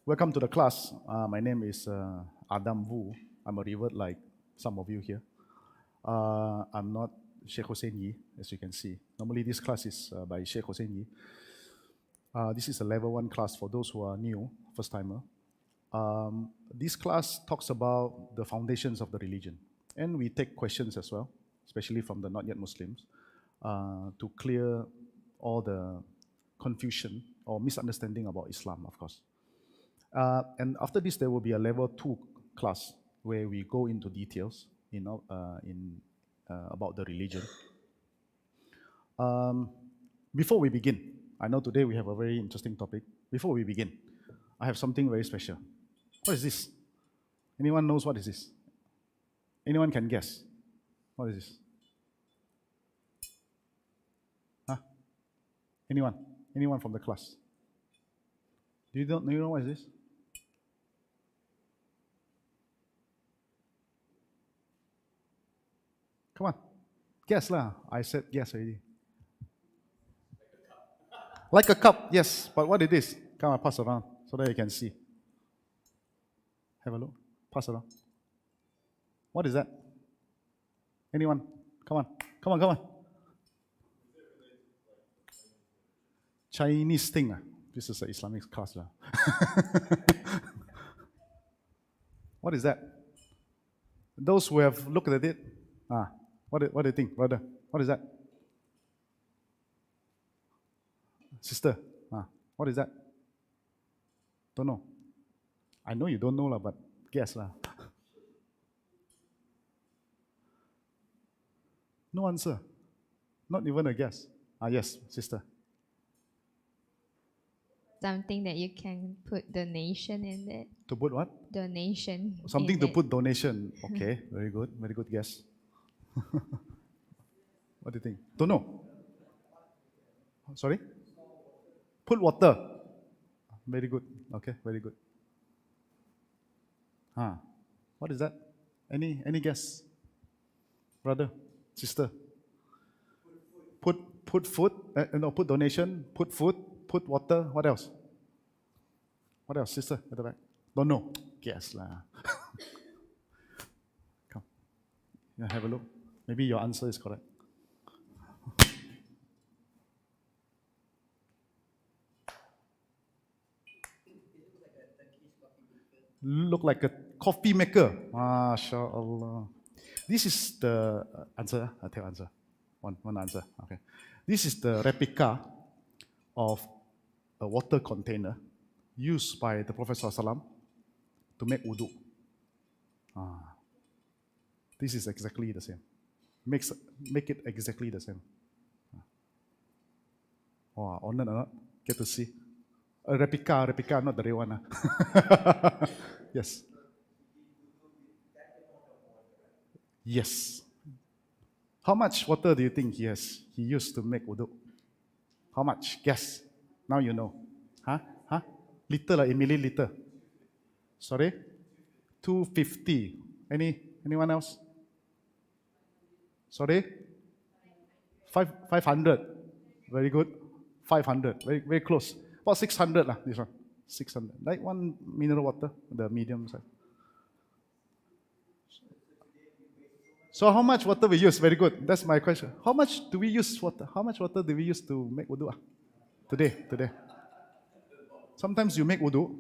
Welcome to the class. My name is Adam Vu. I'm a revert like some of you here. I'm not Sheikh Hussein Yi, as you can see. Normally this class is by Sheikh Hussein Yi. This is a level 1 class for those who are new, first timer. This class talks about the foundations of the religion. And we take questions as well, especially from the not yet Muslims, to clear all the confusion or misunderstanding about Islam, of course. And after this, there will be a level 2 class where we go into details, about the religion. Before we begin, I know today we have a very interesting topic. Before we begin, I have something very special. What is this? Anyone knows what is this? Anyone can guess? What is this? Huh? Anyone? Anyone from the class? Do you know what is this? Come on, guess lah. I said guess already. Like a cup, yes. But what it is? Come on, pass around so that you can see. Have a look. Pass around. What is that? Anyone? Come on. Come on, come on. Chinese thing. This is an Islamic class. What is that? Those who have looked at it, what do you think, brother? What is that? Sister, what is that? Don't know. I know you don't know, but guess. No answer. Not even a guess. Yes, sister. Something that you can put donation in it. To put what? Donation. Something to put donation. Okay, very good. Very good guess. What do you think? Don't know. Sorry? Put water. Very good. Okay, very good. What is that? Any guess? Brother, sister? Put food. Put donation. Put food. Put water. What else? What else, sister? At the back. Don't know. Guess lah. Come. Yeah, have a look. Maybe your answer is correct. Look like a coffee maker. MashaAllah. This is the answer. I'll tell answer. One answer. Okay. This is the replica of a water container used by the Prophet ﷺ to make wudu. This is exactly the same. Make it exactly the same. Wow, honored or not? Get to see. A replica, not the real one. Yes. Yes. How much water do you think he used to make wudu? How much? Guess. Now you know. Liter like in milliliter. Sorry? 250. Anyone else? Sorry? 500. Very good. 500. Very, very close. About 600 lah, this one. 600. Like one mineral water, the medium size. So how much water we use? Very good. That's my question. How much do we use water? How much water do we use to make wudu? Today. Sometimes you make wudu.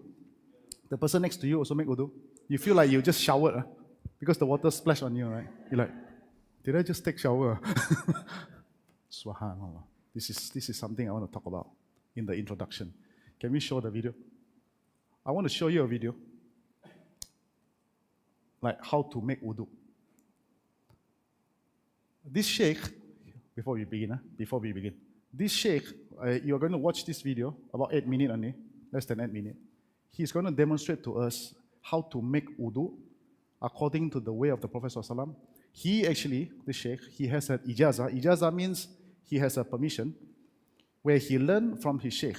The person next to you also make wudu. You feel like you just showered because the water splashed on you, right? You're like, did I just take shower? Subhanallah. This is something I want to talk about in the introduction. Can we show the video? I want to show you a video like how to make wudu. This sheikh, before we begin, this sheikh, you're going to watch this video, about 8 minutes only, less than 8 minutes. He's going to demonstrate to us how to make wudu according to the way of the Prophet ﷺ. He actually, the sheikh, he has an ijazah. Ijazah means he has a permission where he learned from his sheikh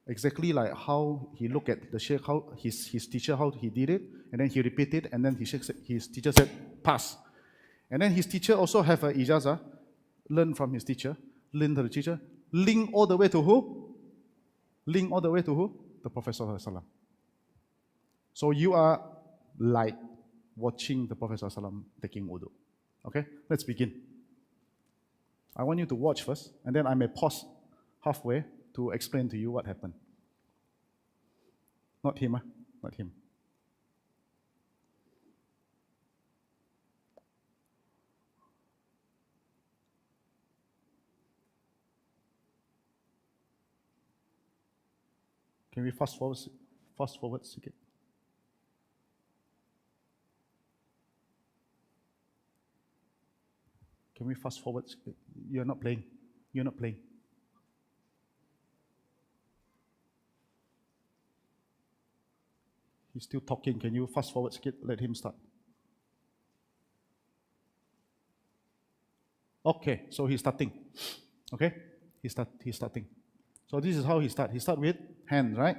exactly like how he looked at the sheikh, how his teacher, how he did it, and then he repeated, and then his teacher said, pass. And then his teacher also have an ijazah, learn from his teacher, learn to the teacher, link all the way to who? Link all the way to who? The Prophet ﷺ. So you are like watching the Prophet ﷺ taking wudu. Okay, let's begin. I want you to watch first, and then I may pause halfway to explain to you what happened. Not him, not him. Can we fast forward sikit? Can we fast forward? You're not playing. You're not playing. He's still talking. Can you fast forward sikit? Let him start. Okay, so he's starting. Okay, he's starting. So this is how he start. He start with hand, right?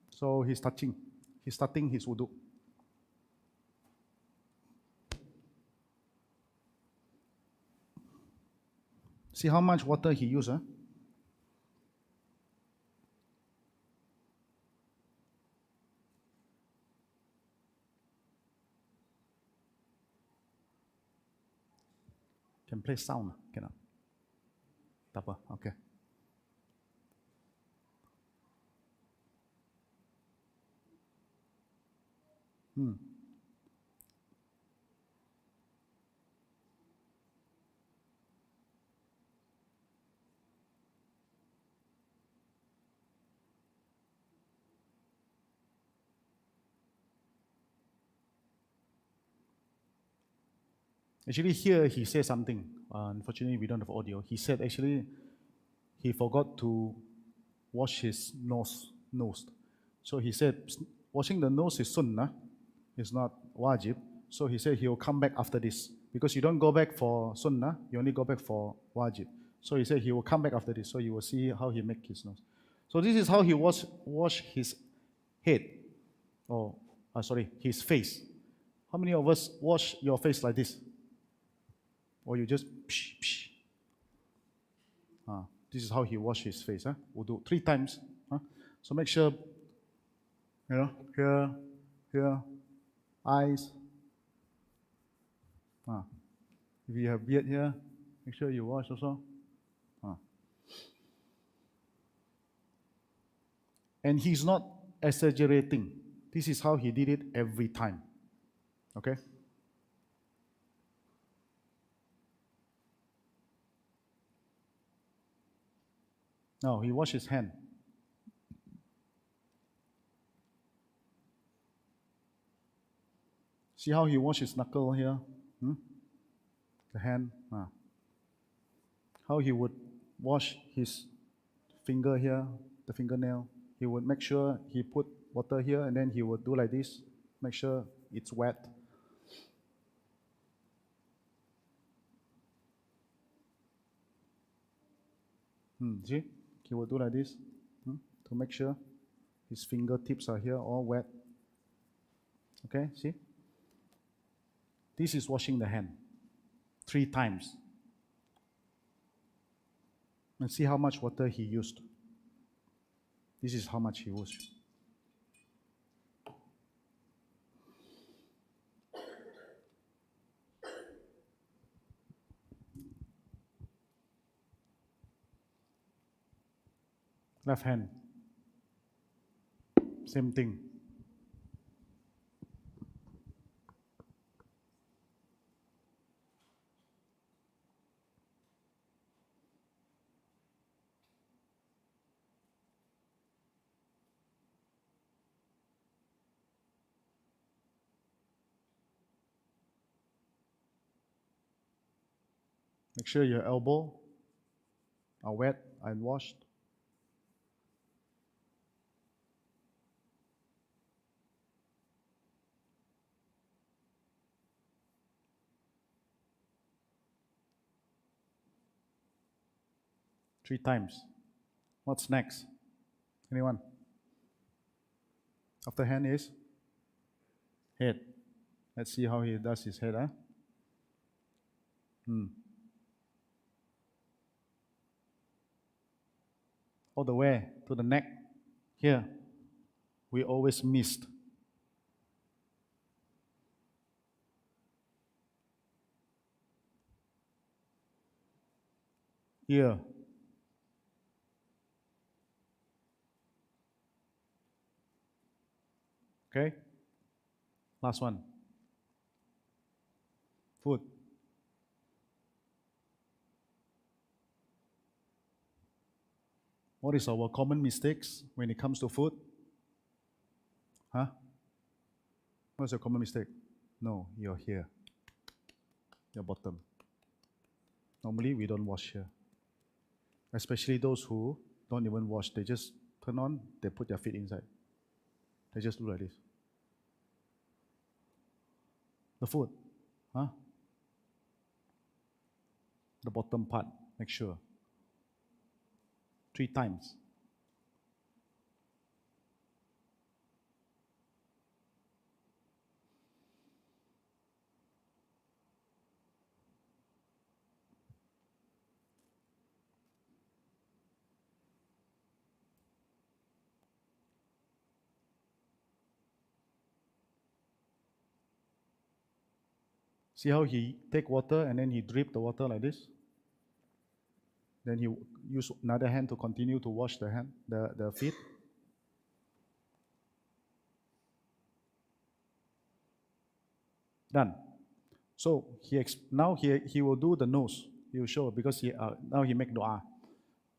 So he's touching. He's starting his wudu. See how much water he used, huh? Can play sound? Cannot. Tak apa. Okay. Actually, here he says something. Unfortunately, we don't have audio. He said actually he forgot to wash his nose. So he said washing the nose is sunnah, it's not wajib. So he said he will come back after this because you don't go back for sunnah, you only go back for wajib. So he said he will come back after this. So you will see how he make his nose. So this is how he wash his head. His face. How many of us wash your face like this? Or you just psh, psh. This is how he wash his face. Wudu 3 times. So make sure, here, eyes. If you have beard here, make sure you wash also. And he's not exaggerating. This is how he did it every time. Okay? Now he washed his hand. See how he washed his knuckle here? The hand. How he would wash his finger here, the fingernail. He would make sure he put water here and then he would do like this, make sure it's wet. See? He would do like this to make sure his fingertips are here all wet. Okay, see? This is washing the hand 3 times. And see how much water he used. This is how much he used. Left hand. Same thing. Make sure your elbow are wet and washed. Three times. What's next? Anyone? After hand is head. Let's see how he does his head. All the way to the neck. Here, we always missed. Ear. Okay? Last one. Foot. What is our common mistakes when it comes to food? Huh? What's your common mistake? No, you're here. Your bottom. Normally, we don't wash here. Especially those who don't even wash. They just turn on, they put their feet inside. They just do like this. The foot. Huh? The bottom part, make sure. 3 times. See how he take water and then he drip the water like this? Then he use another hand to continue to wash the hand, the feet. Done. So now he will do the nose. He will show because now he make dua.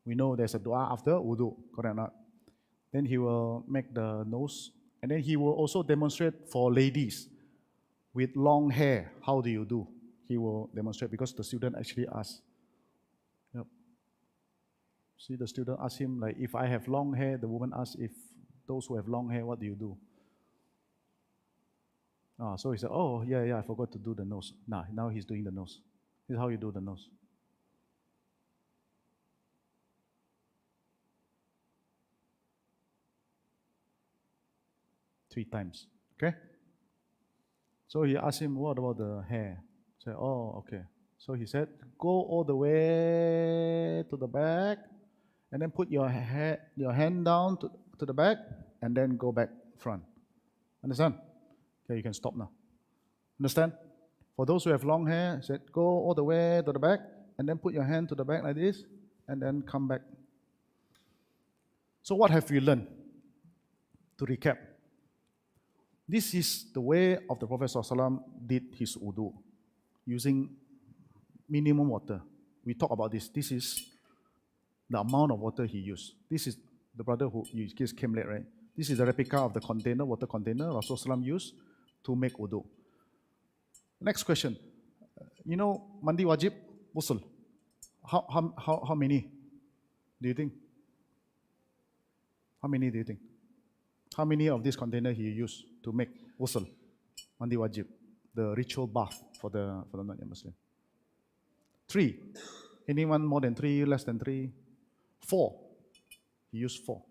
We know there's a dua after wudu, correct or not? Then he will make the nose, and then he will also demonstrate for ladies with long hair. How do you do? He will demonstrate because the student actually asked. Yep. See, the student asked him, like, if I have long hair, the woman asked, if those who have long hair, what do you do? So he said, oh, yeah, I forgot to do the nose. Now he's doing the nose. This is how you do the nose. Three times, okay? So he asked him, what about the hair? He said, oh, okay. So he said, go all the way to the back, and then put your hand down to the back, and then go back front. Understand? Okay, you can stop now. Understand? For those who have long hair, said go all the way to the back, and then put your hand to the back like this, and then come back. So what have we learned? To recap, this is the way of the Prophet ﷺ did his wudu, using minimum water. We talk about this. This is the amount of water he used. This is the brother who just came late, right? This is the replica of the container, water container Rasulullah used to make wudu. Next question. You know, mandi wajib, ghusl. How many do you think? How many do you think? How many of this container he used to make ghusl, mandi wajib, the ritual bath for the non-Muslim? 3. Anyone more than 3, less than 3? 4. He used 4.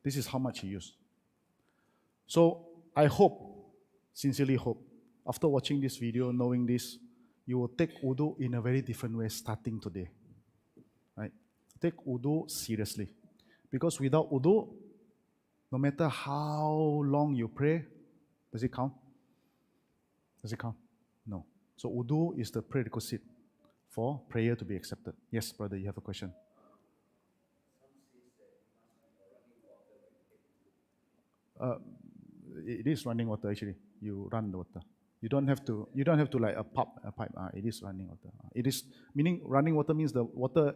This is how much he used. So I hope, sincerely hope, after watching this video, knowing this, you will take wudu in a very different way starting today. Right? Take wudu seriously. Because without wudu, no matter how long you pray, does it count? Does it count? No. So wudu is the prerequisite for prayer to be accepted. Yes, brother, you have a question. It is running water actually. You run the water. You don't have to like a pipe. It is running water. It is meaning running water means the water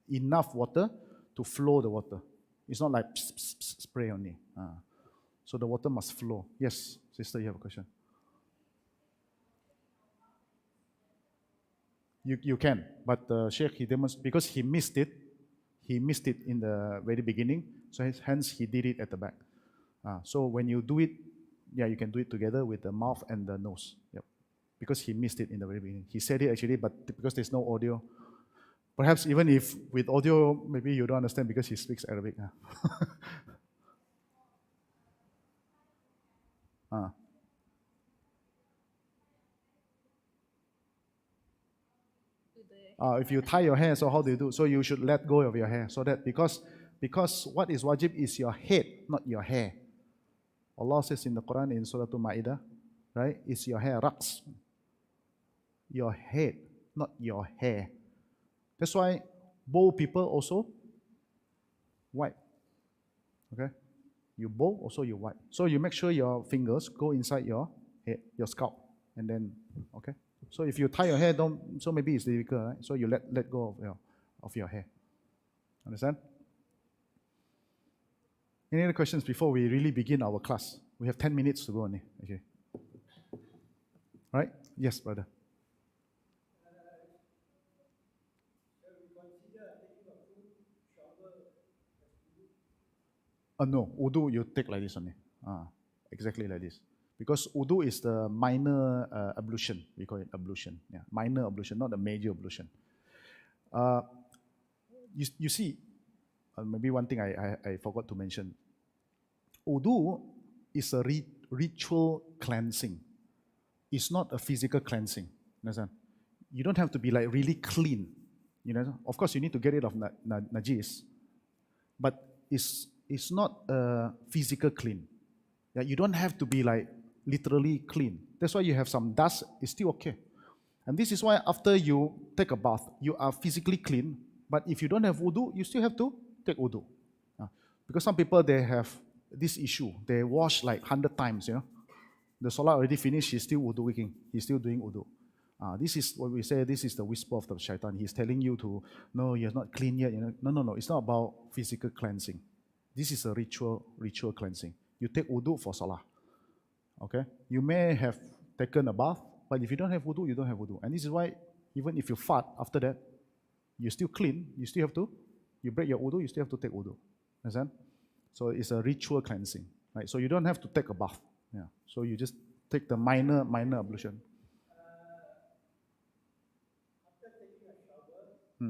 enough water to flow the water. It's not like pss, pss, pss, spray only. So the water must flow. Yes, sister, you have a question. You can, but Sheikh, he demonstrated because he missed it in the very beginning, so hence he did it at the back. So when you do it, yeah, you can do it together with the mouth and the nose. Yep. Because he missed it in the very beginning. He said it actually, but because there's no audio, perhaps even if with audio, maybe you don't understand because he speaks Arabic. If you tie your hair, so how do you do? So you should let go of your hair, so that because what is wajib is your head, not your hair. Allah says in the Quran in Surah Al-Ma'idah, right? It's your hair, raqs. Your head. not your hair. That's why bold people also wipe. Okay? You bow, also you wipe. So you make sure your fingers go inside your head, your scalp, and then, okay? So if you tie your hair, so maybe it's difficult, right? So you let go of your hair. Understand? Any other questions before we really begin our class? We have 10 minutes to go on. Okay. Right? Yes, brother. No, wudu you take like this only. Exactly like this. Because wudu is the minor ablution. We call it ablution. Yeah, minor ablution, not the major ablution. You see, maybe one thing I forgot to mention. Wudu is a ritual cleansing. It's not a physical cleansing. Understand? You don't have to be like really clean. You know, of course you need to get rid of najis, but it's not a physical clean. Yeah, you don't have to be like literally clean. That's why you have some dust, it's still okay. And this is why after you take a bath, you are physically clean, but if you don't have wudu, you still have to take wudu. Because some people, they have this issue. They wash like 100 times, you know. The solat already finished, he's still wuduing. He's still doing wudu. This is what we say, this is the whisper of the shaitan. He's telling you to, no, you're not clean yet. You know? No. It's not about physical cleansing. This is a ritual cleansing. You take wudu for salah. Okay? You may have taken a bath, but if you don't have wudu, you don't have wudu. And this is why, even if you fart after that, you're still clean, you still have to, you break your wudu, you still have to take wudu. Understand? So it's a ritual cleansing. Right? So you don't have to take a bath. Yeah. So you just take the minor ablution. After taking a shower, I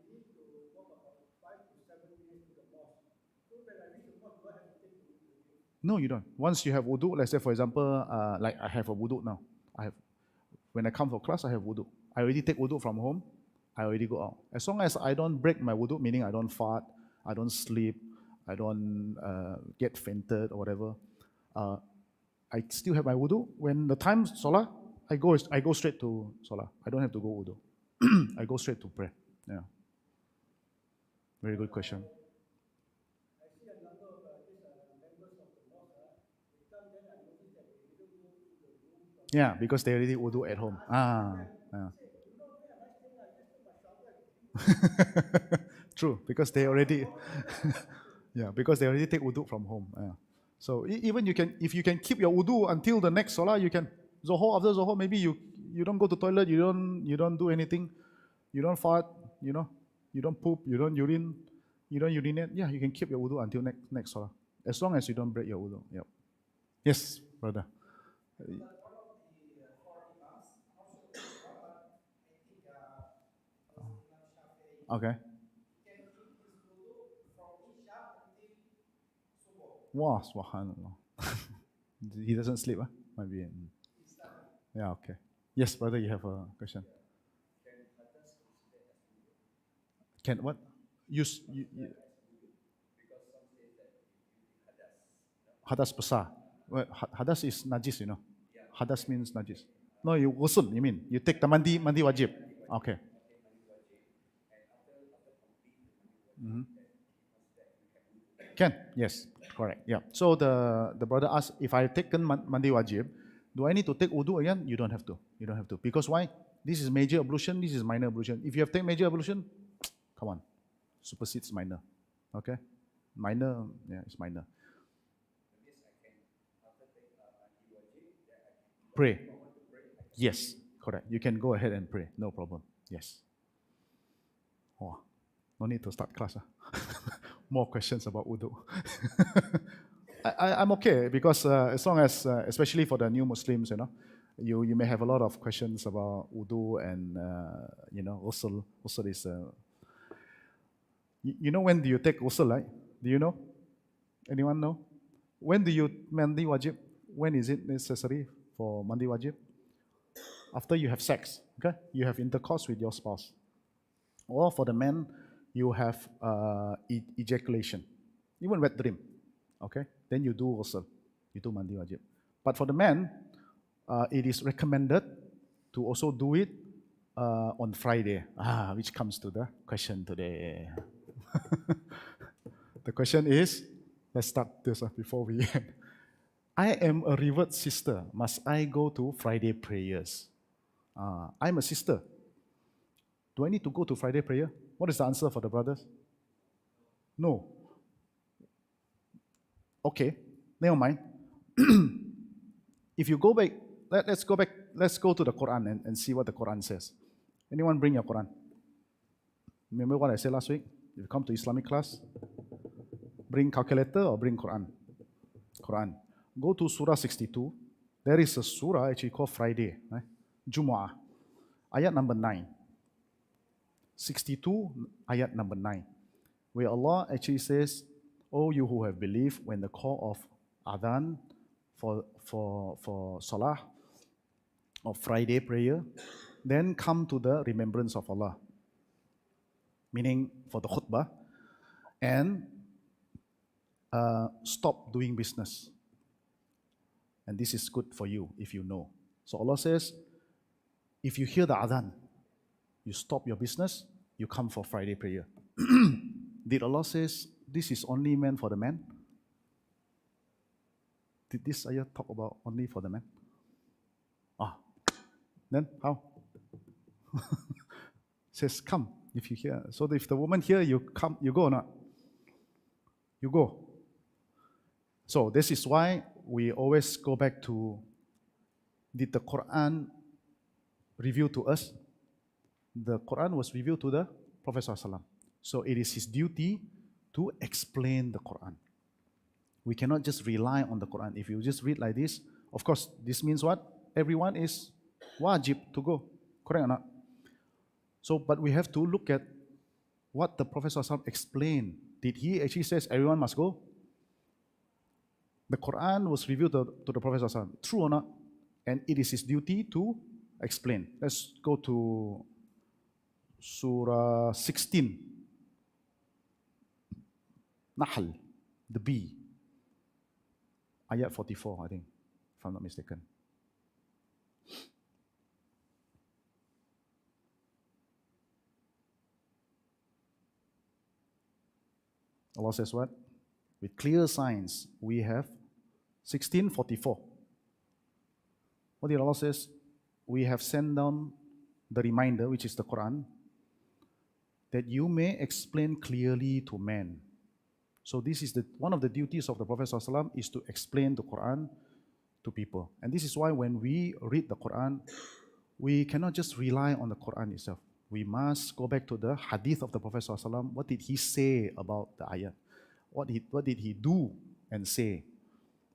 need to walk about 5 to 7 minutes to the mosque. So when I reach the mosque, do I have to take the wudu? No, you don't. Once you have wudu, let's say for example, like I have a wudu now. When I come for class, I have wudu. I already take wudu from home. I already go out. As long as I don't break my wudu, meaning I don't fart, I don't sleep, I don't get fainted or whatever, I still have my wudu. When the time solat, I go straight to solat. I don't have to go wudu. I go straight to prayer. Yeah. Very good question. I see a number of members of the mosque. They come there, I noticed that they didn't go to the room. Yeah, because they already wudu at home. Yeah. You know, where am I staying? I just took my shower. True, because they already, yeah, because they already take wudu from home. Yeah. So even if you can keep your wudu until the next solat, you can. Zohor, after Zohor, maybe you don't go to toilet, you don't do anything, you don't fart, you know, you don't poop, you don't urinate. Yeah, you can keep your wudu until next solat, as long as you don't break your wudu. Yep. Yes, brother. Okay. Wow, subhanallah. He doesn't sleep, huh? Might be. Yeah, okay. Yes, brother, you have a question. Can what? Hadas besar. Well, hadas is najis, you know. Hadas means najis. No, you ghusl, you mean. You take the mandi wajib. Okay. Can, yes, correct. Yeah. So the brother asked, if I taken mandi wajib, do I need to take wudu again? You don't have to. You don't have to. Because why? This is major ablution, this is minor ablution. If you have taken major ablution, come on, supersedes minor. Okay? Minor, yeah, it's minor. Pray. Yes, correct. You can go ahead and pray, no problem. Yes. Oh, no need to start class. More questions about wudu. I'm okay because as long as, especially for the new Muslims, you know, you may have a lot of questions about wudu and you know, ghusl. Ghusl is, you know, when do you take ghusl, right? Do you know? Anyone know? When do you mandi wajib? When is it necessary for mandi wajib? After you have sex, okay? You have intercourse with your spouse. Or for the men, you have ejaculation, even wet dream, okay? Then you do ghusl, you do mandi wajib. But for the men, it is recommended to also do it on Friday? Which comes to the question today. The question is, let's start this before we end. I am a revert sister. Must I go to Friday prayers? I'm a sister. Do I need to go to Friday prayer? What is the answer for the brothers? No. Okay, never mind. If you go back, let's go back, let's go to the Quran and see what the Quran says. Anyone bring your Quran? Remember what I said last week? If you come to Islamic class, bring calculator or bring Quran? Quran. Go to Surah 62. There is a surah actually called Friday, right? Jumu'ah. Ayat number 9. 62, ayat number 9. Where Allah actually says, "O you who have believed, when the call of adhan for salah or Friday prayer, then come to the remembrance of Allah." Meaning for the khutbah, and stop doing business. And this is good for you if you know. So Allah says, if you hear the adhan, you stop your business, you come for Friday prayer. Did Allah says this is only meant for the man? Did this ayah talk about only for the man? Then how? Says come if you hear. So if the woman hear, you come, you go or not? You go. So this is why we always go back to, did the Quran reveal to us? The Quran was revealed to the Prophet ﷺ. So it is his duty to explain the Quran. We cannot just rely on the Quran. If you just read like this, of course, this means what? Everyone is wajib to go. Correct or not? So, but we have to look at what the Prophet ﷺ explained. Did he actually say everyone must go? The Quran was revealed to the Prophet ﷺ. True or not? And it is his duty to explain. Let's go to Surah 16. Nahl, the bee. Ayat 44, I think, if I'm not mistaken. Allah says what? With clear signs, we have 1644. What did Allah says? We have sent down the reminder, which is the Quran, that you may explain clearly to men. So this is one of the duties of the Prophet ﷺ is to explain the Quran to people. And this is why when we read the Quran, we cannot just rely on the Quran itself. We must go back to the hadith of the Prophet ﷺ. What did he say about the ayat? What did he do and say?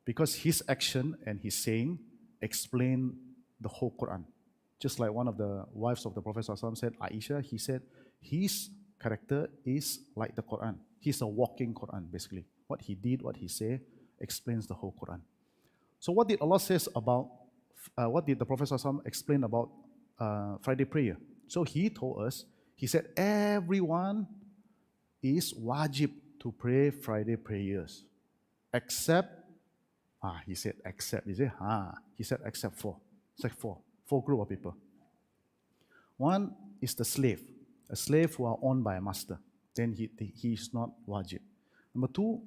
Because his action and his saying explain the whole Quran. Just like one of the wives of the Prophet ﷺ said, Aisha, he said, his character is like the Quran. He's a walking Quran, basically. What he did, what he said, explains the whole Quran. So what did Allah says about, what did the Prophet ﷺ explain about Friday prayer? So he told us, he said, everyone is wajib to pray Friday prayers, except, he said except, is it? He said except for, it's like four group of people. One is the slave, a slave who are owned by a master. Then he is not wajib. Number two,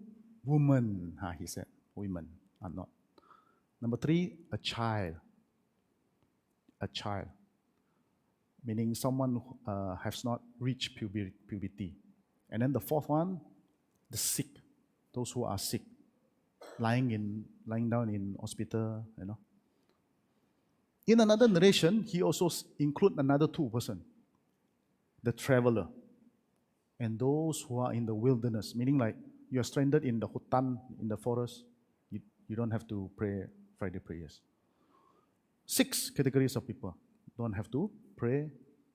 women, he said, women are not. Number three, a child, meaning someone who has not reached puberty. And then the fourth one, the sick, those who are sick, lying down in hospital, you know. In another narration, he also include another two person, the traveler, and those who are in the wilderness, meaning like you are stranded in the hutan, in the forest, you don't have to pray Friday prayers. 6 categories of people don't have to pray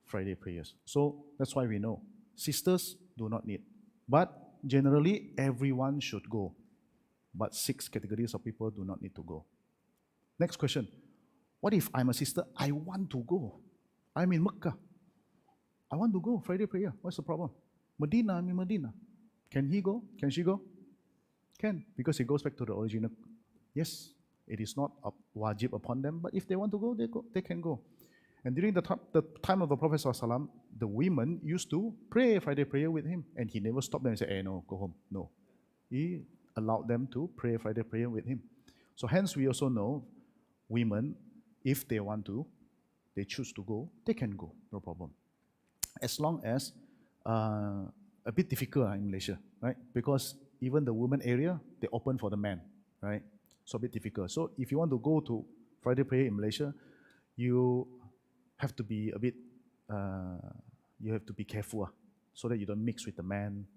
Friday prayers. So that's why we know sisters do not need. But generally, everyone should go. But 6 categories of people do not need to go. Next question. What if I'm a sister? I want to go. I'm in Mecca. I want to go Friday prayer. What's the problem? Medina, I'm in Medina. Can he go? Can she go? Can, because it goes back to the original. Yes, it is not a wajib upon them, but if they want to go, they can go. And during the time of the Prophet ﷺ, the women used to pray Friday prayer with him, and he never stopped them and said, "Hey, no, go home." No, he allowed them to pray Friday prayer with him. So hence we also know women, if they want to, they choose to go, they can go, no problem. As long as a bit difficult in Malaysia, right? Because even the women area, they open for the men, right? So a bit difficult. So if you want to go to Friday prayer in Malaysia, you have to be a bit, you have to be careful so that you don't mix with the men.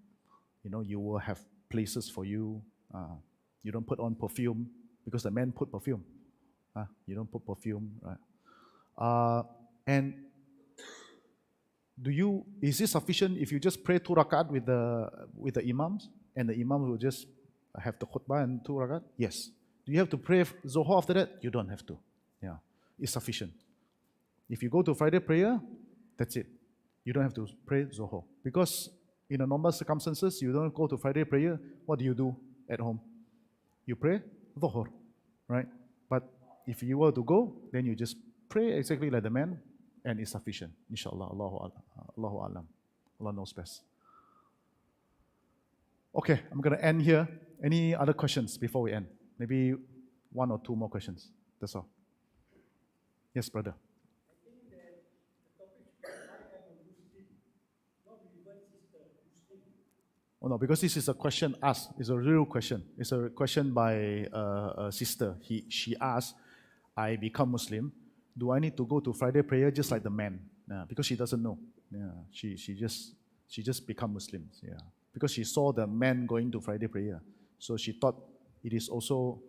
You know, you will have places for you. You don't put on perfume because the men put perfume. You don't put perfume, right? And is it sufficient if you just pray 2 rakat with the imams and the imam will just have the khutbah and 2 rakat? Yes. Do you have to pray Zohar after that? You don't have to. Yeah, it's sufficient. If you go to Friday prayer, that's it. You don't have to pray Zohar. Because in a normal circumstances, you don't go to Friday prayer, what do you do at home? You pray Zohar, right? But if you were to go, then you just pray exactly like the man, and it's sufficient. Inshallah, Allahu Alam. Allah knows best. Okay, I'm going to end here. Any other questions before we end? Maybe 1 or 2 more questions. That's all. Yes, brother. Oh no, because this is a question asked. It's a real question. It's a question by a sister. She asked, I become Muslim. Do I need to go to Friday prayer just like the man? Because she doesn't know. Yeah, she just become Muslim. Yeah, because she saw the man going to Friday prayer, so she thought it is also,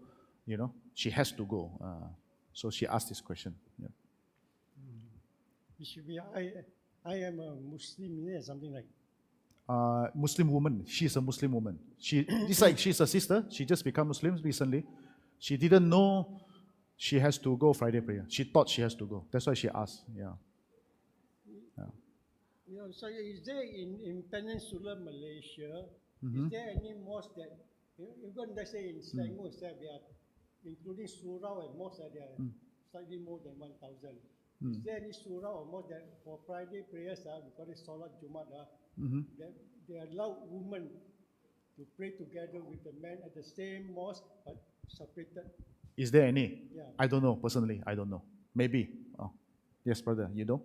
she has to go. So she asked this question. Yeah. It should be I am a Muslim, something like. Muslim woman. She's a Muslim woman. It's like she's a sister. She just become Muslim recently. She didn't know she has to go Friday prayer. She thought she has to go. That's why she asked. Yeah. So is there in Peninsular Malaysia, is there any mosque that, even let's say in Selangor itself, they are including surau and mosque, they are slightly more than 1,000. Is there any surau or mosque that for Friday prayers, we call it Solat Jumat, that they allow women to pray together with the men at the same mosque but separated? Is there any? Yeah. I don't know, personally. I don't know. Maybe. Oh. Yes, brother. You know?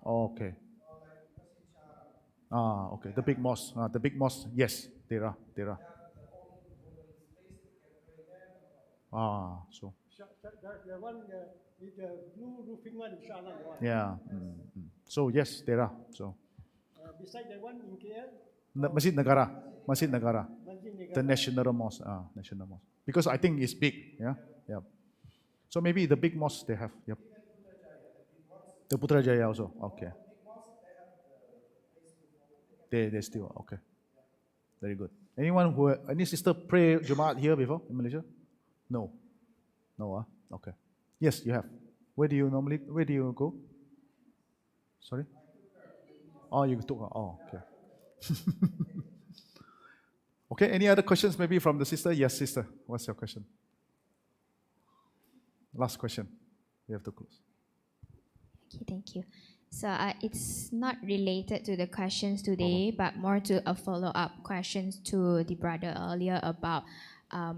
Oh, okay. Okay. The big mosque. The big mosque. Yes, there are. So. The one with the blue roofing one, inshallah. Yeah. So yes, there are. So. Beside that one in KL? Masjid Negara. The national mosque. National mosque. Because I think it's big. Yeah. Yeah. So maybe the big mosque they have. Yep. The Putrajaya also. Okay. They still okay. Very good. Any sister pray Jumaat here before in Malaysia? No. Okay. Yes, you have. Where do you go? Sorry? Oh, you took her. Oh, okay. Okay, any other questions maybe from the sister? Yes, sister. What's your question? Last question. We have to close. Okay, thank you. So it's not related to the questions today, but more to a follow-up questions to the brother earlier about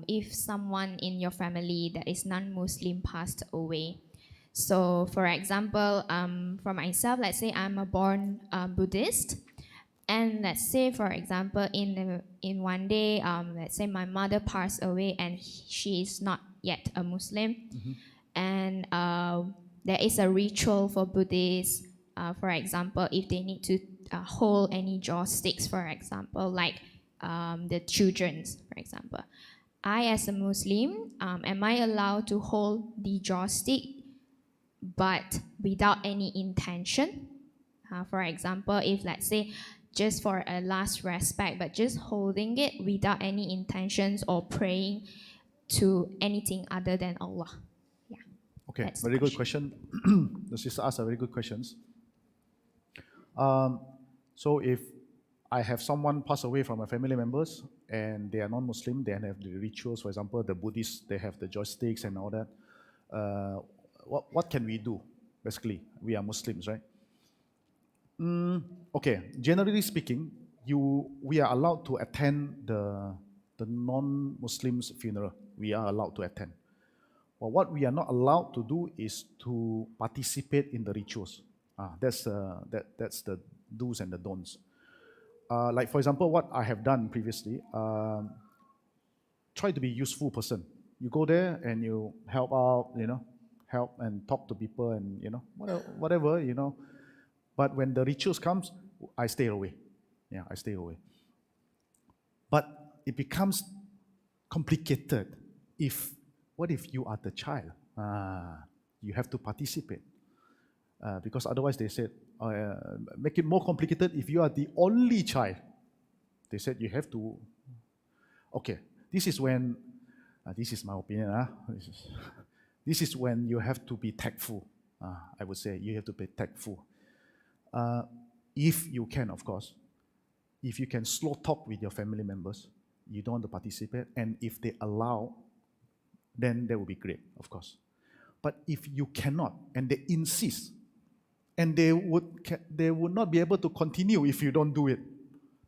if someone in your family that is non-Muslim passed away. So for example, for myself, let's say I'm a born Buddhist, and let's say, for example, in one day, let's say my mother passed away and she is not yet a Muslim, and there is a ritual for Buddhists. For example, if they need to hold any joss sticks, for example, like the children's, for example. I, as a Muslim, am I allowed to hold the joss stick, but without any intention? For example, if let's say just for a last respect, but just holding it without any intentions or praying to anything other than Allah. Yeah. Okay, That's very the good question. The sister asked very good questions. So if I have someone pass away from my family members and they are non-Muslim, they have the rituals, for example, the Buddhists, they have the joysticks and all that. what can we do? Basically, we are Muslims, right? Okay, generally speaking, we are allowed to attend the non-Muslims' funeral. We are allowed to attend. Well, what we are not allowed to do is to participate in the rituals. That's the do's and the don'ts. Like for example, what I have done previously, try to be a useful person. You go there and you help out, help and talk to people and, whatever. But when the rituals comes, I stay away. Yeah, I stay away. But it becomes complicated what if you are the child? You have to participate. Because otherwise they said, make it more complicated if you are the only child. They said you have to, okay, this is when, this is my opinion, this is when you have to be tactful. I would say you have to be tactful. If you can, of course, if you can slow talk with your family members, you don't want to participate, and if they allow, then that would be great, of course. But if you cannot, and they insist, and they would not be able to continue if you don't do it,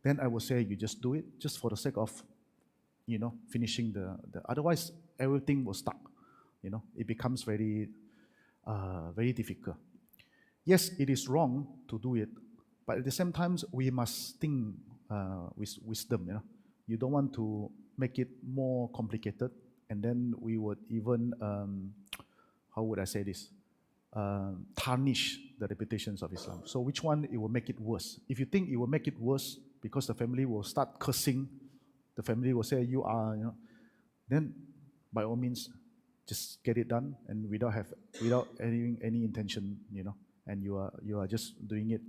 then I would say you just do it, just for the sake of, finishing the otherwise everything will stuck. It becomes very, very difficult. Yes, it is wrong to do it, but at the same time, we must think with wisdom. You don't want to make it more complicated, and then we would even, how would I say this, tarnish the reputations of Islam. So which one it will make it worse? If you think it will make it worse because the family will start cursing, the family will say you are, then by all means, just get it done, and without any intention, and you are just doing it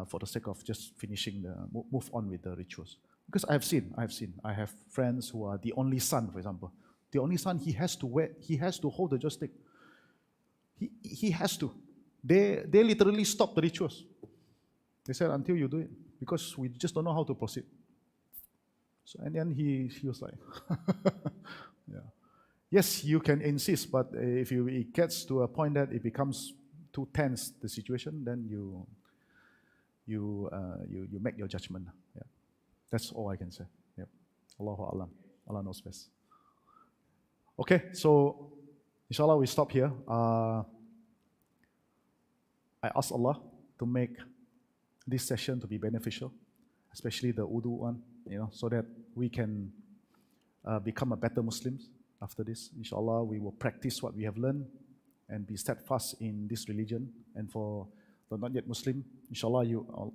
for the sake of just finishing move on with the rituals. Because I have friends who are the only son, for example. The only son, he has to hold the joystick. He has to. They literally stop the rituals. They said, until you do it, because we just don't know how to proceed. So, and then he was like, yeah. Yes, you can insist, but if it gets to a point that it becomes too tense, the situation, then you make your judgment. Yeah. That's all I can say. Yeah. Allahu A'lam. Allah knows best. Okay, so inshallah we stop here. I ask Allah to make this session to be beneficial, especially the Urdu one, so that we can become a better Muslims after this. Inshallah, we will practice what we have learned and be steadfast in this religion. And for the not yet Muslim, inshallah,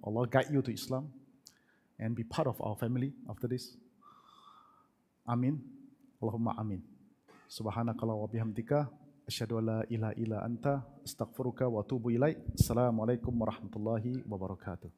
Allah guide you to Islam and be part of our family after this. Amin. Allahumma amin. Subhanakallah wa bihamdika. Asyhadu an la ilaha illa anta astaghfiruka wa atubu ilaik. Assalamualaikum warahmatullahi wabarakatuh.